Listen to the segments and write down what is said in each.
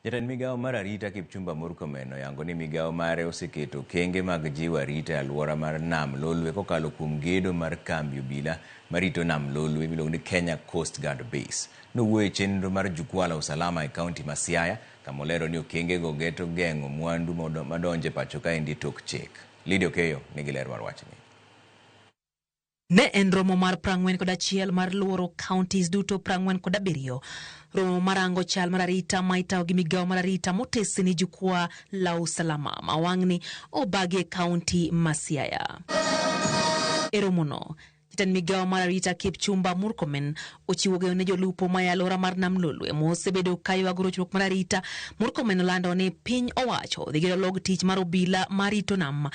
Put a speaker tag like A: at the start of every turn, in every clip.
A: Jatend migao mar Arita Kipchumba Murkomen oyango ni migao mare oseketo kenge mag jiwo arita e alwora mar Nam Lolwe kokalo kuom gedo mar kambi obila marito Nam Lolwe miluongo ni Kenya Coast Guard Base. Nowuoyo e chenro mar jukwaa la usalama e kaunti ma Siaya, kama olero ni okengego geto geng'o mwandu madonjo e pacho kaendi tok chik. Lidio Keyo nigi ler mar wachni.
B: Ne en romo mar 41 mar luoro counties duto 47. Romo marango chal mar arita maitao gi migao mar arita motesi ni jukwaa la usalama mawang'ni obagi county ma Siaya. E romono, Jatend migao mar Arita Kipchumba Murkomen ochiwo geno ne jolupo ma alwora mar Nam Lolwe mosebedo kaywago rochruok mar arita. Murkomen olando ni piny owacho dhi gedo log tich mar obila marito nam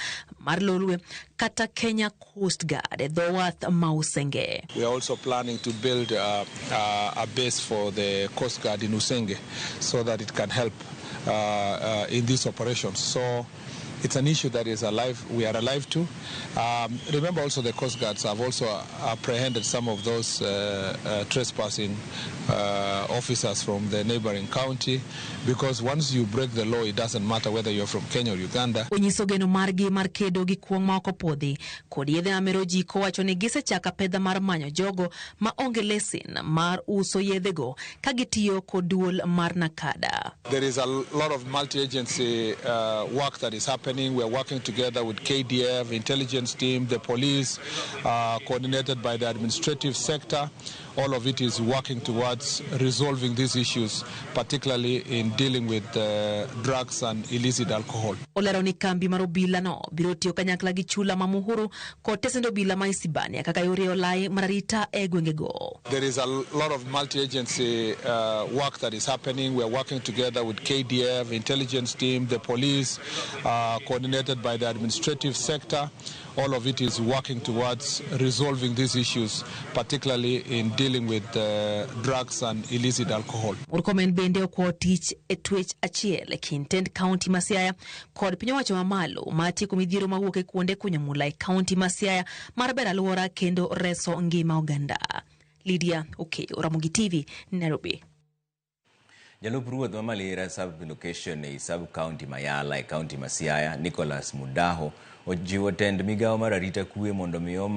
B: mar Lolwe kata Kenya Coast Guard e dho wath ma Usenge.
C: We are also planning to build a base for the Coast Guard in Usenge so that it can help in these operations. So it's an issue that is alive. We are alive to. Remember also the Coast Guards have also apprehended some of those trespassing officers from the neighboring county, because once you break the law, it doesn't matter whether you're from Kenya or Uganda.
B: Onyiso geno margi mar kedo gi kuong' ma ok opodhi kod yedhe amero ji kowacho ni gisechaka pedha mar manyo jogo ma onge lesin mar uso yedhego ka gitiyo kod duol mar Nakada.
C: There is a lot of multi-agency work that is happening. We're working together with KDF, intelligence team, the police, coordinated by the administrative sector. All of it is working towards resolving these issues, particularly in dealing with drugs and illicit alcohol.
B: Olero ni kambi mar obila no biro tiyo kanyakla gi chula ma Muhuru kod tesend obila ma Isibania kaka yore olai mar arita e gwengego.
C: There is a lot of multi-agency work that is happening. We're working together with KDF, intelligence team, the police, coordinated by the administrative sector. All of it is working towards resolving these issues, particularly in dealing with drugs and illicit alcohol.
B: Murkomen bende okwo tich e twech achiel e kind tend county ma Siaya kod piny owacho mamalo matieko midhiero mawuok e kuonde kunyo mula e county ma Siaya mar bero alwora kendo reso ngima oganda. Lydia Okeyo, Ramogi TV, Nairobi.
A: Jalup ruoth ma Malira sub-location e sub-county Mayala e county ma Siaya, Nicholas Mudaho, ojiwo tend migao mar arita kwe mondo miyo